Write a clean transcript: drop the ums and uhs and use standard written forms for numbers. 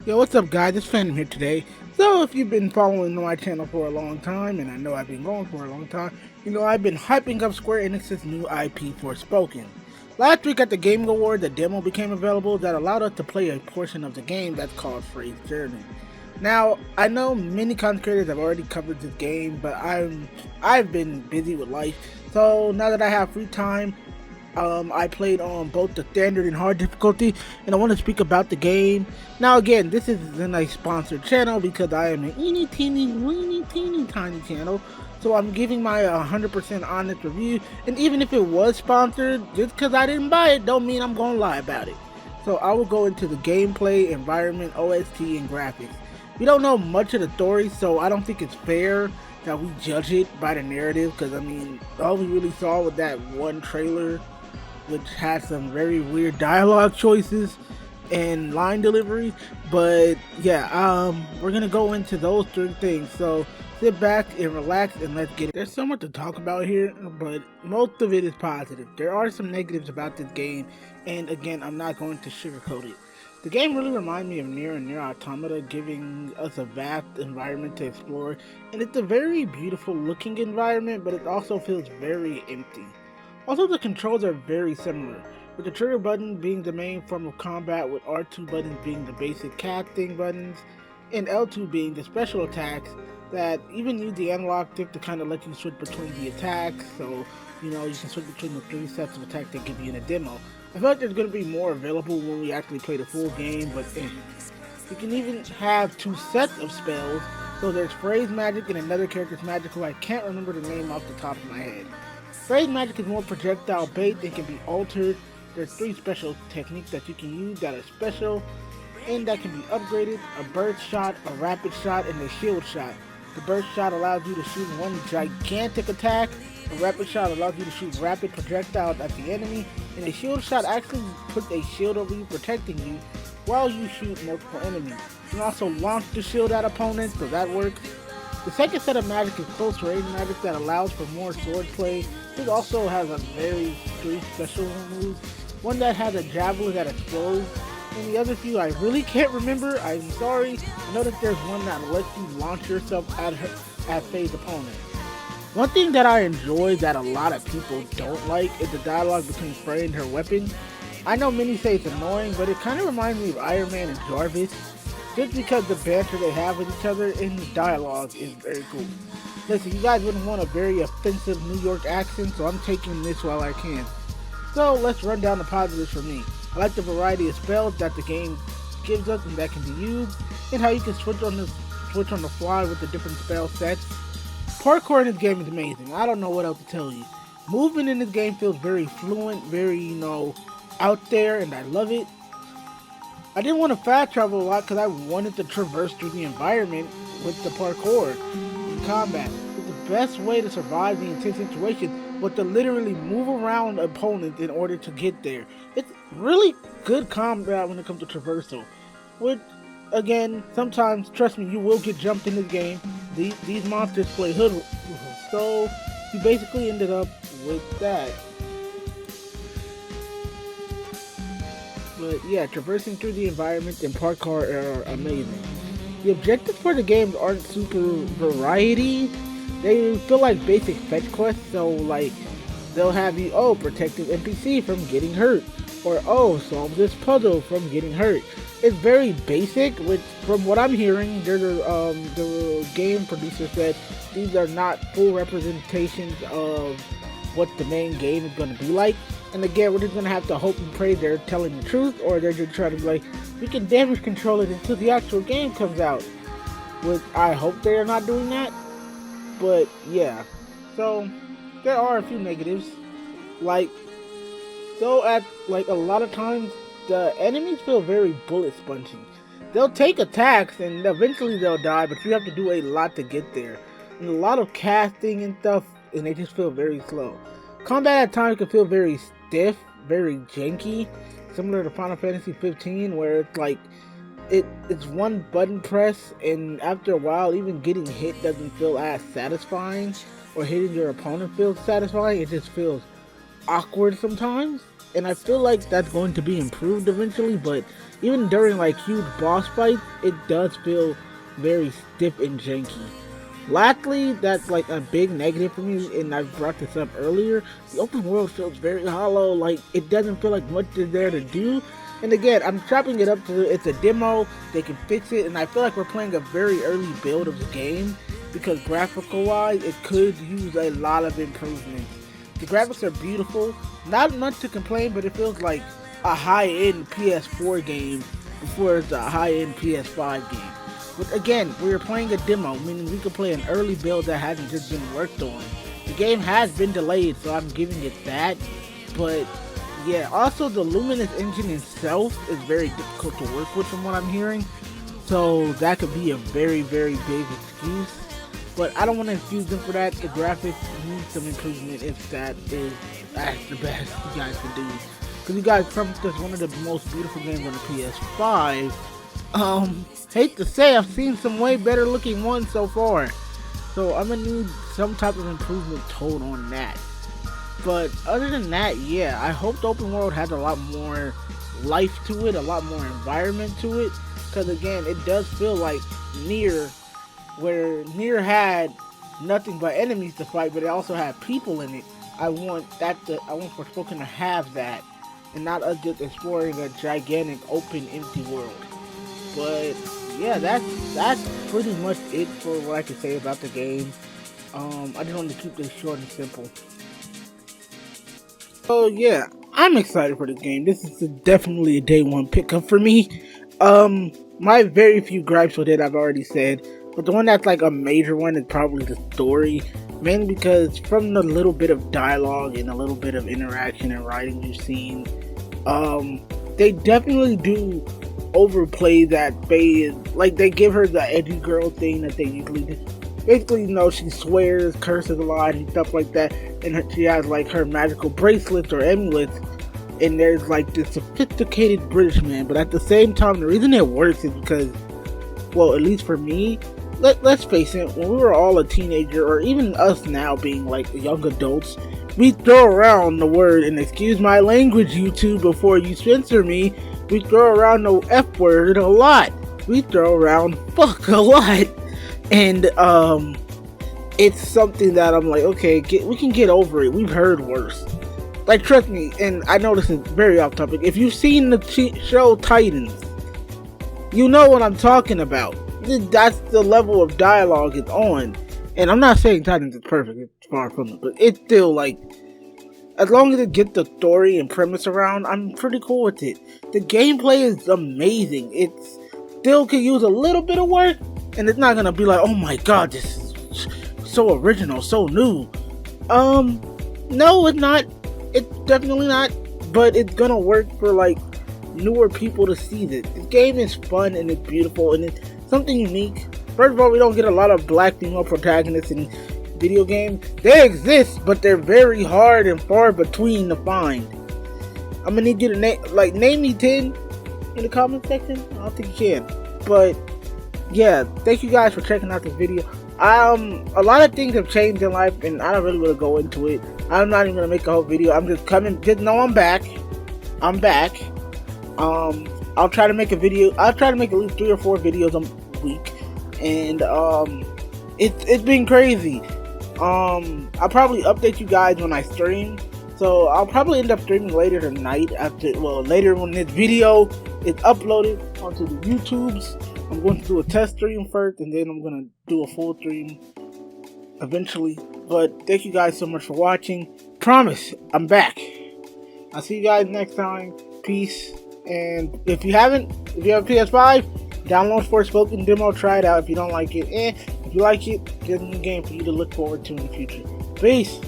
Yo, what's up guys, it's Phantom here today. So if you've been following my channel for a long time, and I know I've been going for a long time, you know I've been hyping up Square Enix's new IP Forspoken. Last week at the Game Awards, a demo became available that allowed us to play a portion of the game that's called Phrase Journey. Now, I know many content creators have already covered this game, but I've been busy with life, so now that I have free time, I played on both the standard and hard difficulty, and I want to speak about the game. Now, again, this isn't a sponsored channel because I am an teeny, teeny, weeny, teeny, tiny channel. So I'm giving my 100% honest review, and even if it was sponsored, just because I didn't buy it, don't mean I'm gonna lie about it. So I will go into the gameplay, environment, OST, and graphics. We don't know much of the story, so I don't think it's fair that we judge it by the narrative. Because I mean, all we really saw was that one trailer which had some very weird dialogue choices and line delivery. But yeah, we're gonna go into those three things. So sit back and relax and let's get it. There's so much to talk about here, but most of it is positive. There are some negatives about this game, and again, I'm not going to sugarcoat it. The game really reminds me of Nier and Nier Automata, giving us a vast environment to explore, and it's a very beautiful looking environment, but it also feels very empty. Also, the controls are very similar, with the trigger button being the main form of combat, with R2 buttons being the basic casting buttons, and L2 being the special attacks that even use the analog stick to kind of let you switch between the attacks, so you know you can switch between the three sets of attacks they give you in a demo. I feel like there's going to be more available when we actually play the full game, but you can even have two sets of spells, so there's phrase magic and another character's magic who I can't remember the name off the top of my head. Phrase magic is more projectile based and can be altered. There's three special techniques that you can use that are special and that can be upgraded: a burst shot, a rapid shot, and a shield shot. The burst shot allows you to shoot one gigantic attack, a rapid shot allows you to shoot rapid projectiles at the enemy, and a shield shot actually puts a shield over you protecting you while you shoot multiple enemies. You can also launch the shield at opponents, so that works. The second set of magic is close range magic that allows for more swordplay. It also has a very three special moves. One that has a javelin that explodes, and the other few I really can't remember. I'm sorry. I know that there's one that lets you launch yourself at phase opponents. One thing that I enjoy that a lot of people don't like is the dialogue between Frey and her weapon. I know many say it's annoying, but it kind of reminds me of Iron Man and Jarvis, just because the banter they have with each other in the dialogue is very cool. Listen, you guys wouldn't want a very offensive New York accent, so I'm taking this while I can. So let's run down the positives for me. I like the variety of spells that the game gives us and that can be used, and how you can switch on the fly with the different spell sets. Parkour in this game is amazing. I don't know what else to tell you. Movement in this game feels very fluent, very, out there, and I love it. I didn't want to fast travel a lot because I wanted to traverse through the environment with the parkour in combat. It's the best way to survive the intense situation, but to literally move around opponents in order to get there. It's really good combat when it comes to traversal. Which, again, sometimes, trust me, you will get jumped in this game. These monsters play hood, so you basically ended up with that. But yeah, traversing through the environment and parkour are amazing. The objectives for the games aren't super variety. They feel like basic fetch quests, so like they'll have you, oh, protect an NPC from getting hurt, or oh, solve this puzzle from getting hurt. It's very basic, which from what I'm hearing, the game producer said these are not full representations of what the main game is going to be like. And again, we're just going to have to hope and pray they're telling the truth, or they're just trying to be like, we can damage control it until the actual game comes out. Which I hope they are not doing that. But yeah, so there are a few negatives. Like, so at like a lot of times, the enemies feel very bullet spongy. They'll take attacks and eventually they'll die, but you have to do a lot to get there. And a lot of casting and stuff, and they just feel very slow. Combat at times can feel very stiff, very janky, similar to Final Fantasy 15, where it's like it's one button press, and after a while, even getting hit doesn't feel as satisfying, or hitting your opponent feels satisfying. It just feels awkward sometimes. and I feel like that's going to be improved eventually. But even during like huge boss fights, it does feel very stiff and janky. Lastly, that's like a big negative for me, and I brought this up earlier. The open world feels very hollow. Like it doesn't feel like much is there to do. And again, I'm chopping it up to it's a demo. They can fix it, and I feel like we're playing a very early build of the game because graphical wise, it could use a lot of improvements. The graphics are beautiful. Not much to complain, but it feels like a high-end PS4 game before it's a high-end PS5 game. But again, we are playing a demo, meaning we can play an early build that hasn't just been worked on. The game has been delayed, so I'm giving it that. But yeah, also the Luminous engine itself is very difficult to work with from what I'm hearing. So that could be a very, very big excuse. But I don't want to excuse them for that. The graphics need some improvement if that's the best you guys can do. Because you guys promised us one of the most beautiful games on the PS5. Hate to say, I've seen some way better looking ones so far. So I'm gonna need some type of improvement told on that. But other than that, yeah, I hope the open world has a lot more life to it, a lot more environment to it. Because again, it does feel like Nier, where Nier had nothing but enemies to fight, but it also had people in it. I want Forspoken to have that, and not us just exploring a gigantic open empty world. But yeah, that's pretty much it for what I can say about the game. I just wanted to keep this short and simple. So yeah, I'm excited for the game. This is definitely a day one pickup for me. My very few gripes with it I've already said, but the one that's like a major one is probably the story. Mainly because from the little bit of dialogue and a little bit of interaction and writing you've seen, they definitely do overplay that phase. Like they give her the edgy girl thing that they usually do. Basically, she swears, curses a lot and stuff like that, and she has like her magical bracelets or amulets, and there's like this sophisticated British man. But at the same time, the reason it works is because, well, at least for me, let's face it, when we were all a teenager, or even us now being like young adults, we throw around the word, and excuse my language, YouTube, before you censor me, we throw around the F word a lot. We throw around fuck a lot. And it's something that I'm like, okay, we can get over it. We've heard worse. Like, trust me, and I know this is very off topic. If you've seen the show Titans, you know what I'm talking about. That's the level of dialogue it's on. And I'm not saying Titans is perfect, it's far from it, but it's still like, as long as it gets the story and premise around, I'm pretty cool with it. The gameplay is amazing. It still could use a little bit of work, and it's not gonna be like, oh my god, this is so original, so new. No, it's not. It's definitely not. But it's gonna work for like newer people to see this. The game is fun and it's beautiful and it's something unique. First of all, we don't get a lot of black female protagonists in video games. They exist, but they're very hard and far between to find. I'm gonna need you to name me 10 in the comment section. I don't think you can, but yeah, thank you guys for checking out this video. A lot of things have changed in life, and I don't really want to go into it. I'm not even gonna make a whole video. I'm just coming. Just know I'm back. I'm back. I'll try to make a video. I'll try to make at least 3 or 4 videos a week, and it's been crazy. I'll probably update you guys when I stream. So I'll probably end up streaming later tonight later when this video is uploaded onto the YouTubes. I'm going to do a test stream first, and then I'm going to do a full stream eventually. But thank you guys so much for watching. Promise, I'm back. I'll see you guys next time. Peace. And if you have a PS5, download Forespoken demo, try it out. If you don't like it, if you like it, get a new game for you to look forward to in the future. Peace.